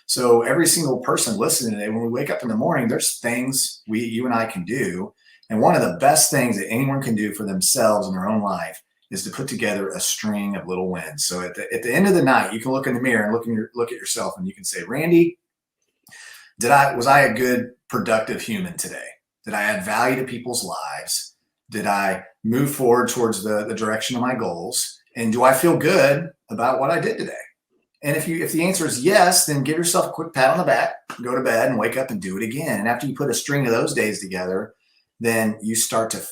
So every single person listening today, when we wake up in the morning, there's things you and I can do. And one of the best things that anyone can do for themselves in their own life is to put together a string of little wins. So at the end of the night, you can look in the mirror and look at yourself, and you can say, Randy, was I a good, productive human today? Did I add value to people's lives? Did I move forward towards the direction of my goals? And do I feel good about what I did today? And if the answer is yes, then give yourself a quick pat on the back, go to bed and wake up and do it again. And after you put a string of those days together, then you start to,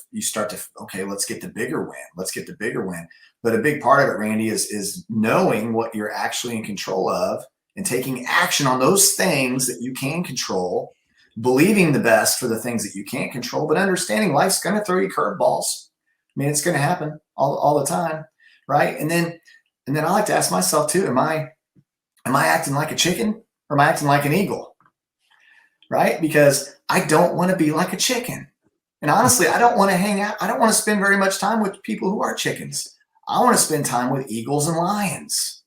okay, let's get the bigger win. Let's get the bigger win. But a big part of it, Randy, is knowing what you're actually in control of and taking action on those things that you can control, believing the best for the things that you can't control, but understanding life's going to throw you curveballs. I mean, it's going to happen all the time, right? And then I like to ask myself too, am I acting like a chicken or am I acting like an eagle? Right? Because I don't want to be like a chicken. And honestly, I don't want to hang out. I don't want to spend very much time with people who are chickens. I want to spend time with eagles and lions.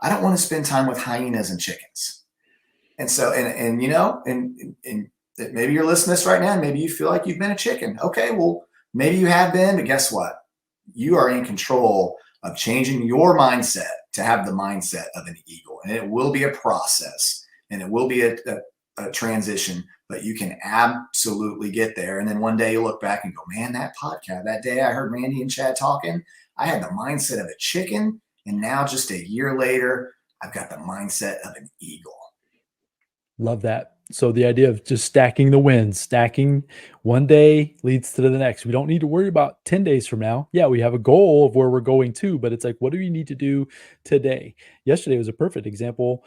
I don't want to spend time with hyenas and chickens. And so, and you know, and maybe you're listening to this right now, and maybe you feel like you've been a chicken. Okay, well, maybe you have been, but guess what? You are in control of changing your mindset to have the mindset of an eagle. And it will be a process, and it will be a transition, but you can absolutely get there. And then one day you look back and go, man, that podcast, that day I heard Randy and Chad talking, I had the mindset of a chicken. And now just a year later, I've got the mindset of an eagle. Love that. So the idea of just stacking the wins, stacking one day leads to the next. We don't need to worry about 10 days from now. Yeah, we have a goal of where we're going to, but it's like, what do we need to do today? Yesterday was a perfect example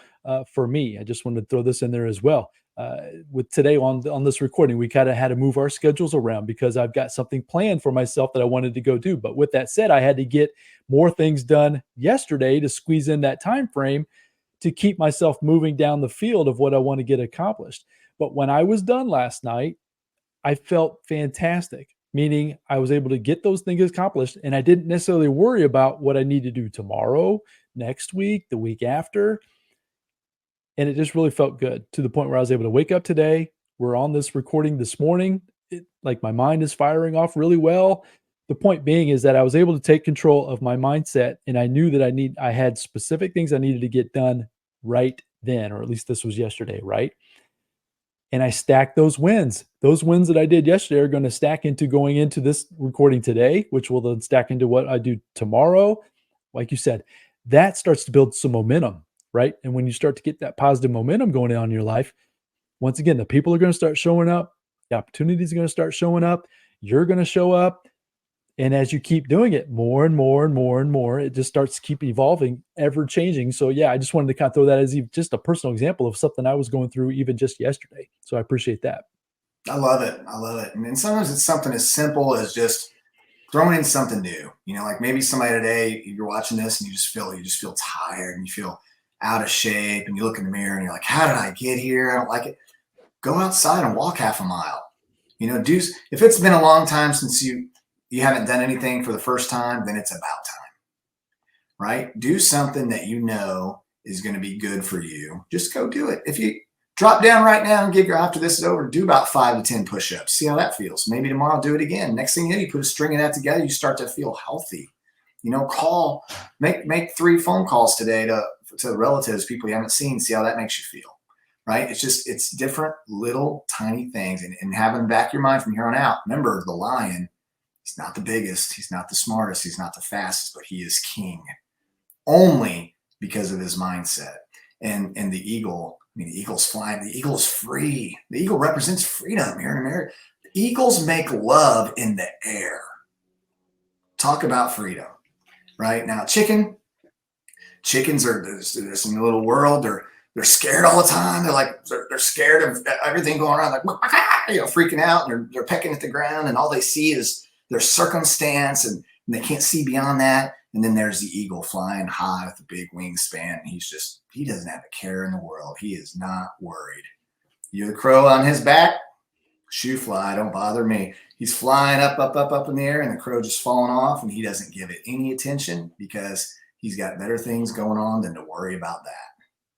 for me. I just wanted to throw this in there as well. With today on this recording, we kind of had to move our schedules around because I've got something planned for myself that I wanted to go do. But with that said, I had to get more things done yesterday to squeeze in that time frame to keep myself moving down the field of what I want to get accomplished. But when I was done last night, I felt fantastic, meaning I was able to get those things accomplished and I didn't necessarily worry about what I need to do tomorrow, next week, the week after. And it just really felt good to the point where I was able to wake up today. We're on this recording this morning. Like my mind is firing off really well. The point being is that I was able to take control of my mindset, and I knew that I had specific things I needed to get done right then, or at least this was yesterday, right? And I stacked those wins. Those wins that I did yesterday are going to stack into going into this recording today, which will then stack into what I do tomorrow. Like you said, that starts to build some momentum, right? And when you start to get that positive momentum going on in your life, once again, the people are going to start showing up, the opportunities are going to start showing up, you're going to show up. And as you keep doing it more and more and more and more, it just starts to keep evolving, ever changing. So yeah, I just wanted to kind of throw that as just a personal example of something I was going through even just yesterday. So I appreciate that. I love it. I love it. And sometimes it's something as simple as just throwing in something new. You know, like maybe somebody today, you're watching this and you just feel tired and you feel out of shape, and you look in the mirror and you're like, how did I get here? I don't like it. Go outside and walk half a mile. You know, if it's been a long time since you haven't done anything for the first time, then it's about time, right? Do something that you know is going to be good for you. Just go do it. If you drop down right now and after this is over, do about 5 to 10 push-ups. See how that feels. Maybe tomorrow do it again. Next thing you know, you put a string of that together, you start to feel healthy. You know, make 3 phone calls today to relatives, people you haven't seen. See how that makes you feel, right? It's different little tiny things, and having back your mind from here on out. Remember, the lion, he's not the biggest, he's not the smartest, he's not the fastest, but he is king only because of his mindset. And the eagle, I mean, the eagle's flying, the eagle's free. The eagle represents freedom here in America. The eagles make love in the air. Talk about freedom, right? Now, chickens are this in the little world. They're scared all the time. They're scared of everything going around, like, you know, freaking out. And they're pecking at the ground, and all they see is their circumstance, and they can't see beyond that. And then there's the eagle flying high with a big wingspan. And he doesn't have a care in the world. He is not worried. You're the crow on his back, shoo fly, don't bother me. He's flying up in the air, and the crow just falling off, and he doesn't give it any attention because he's got better things going on than to worry about that.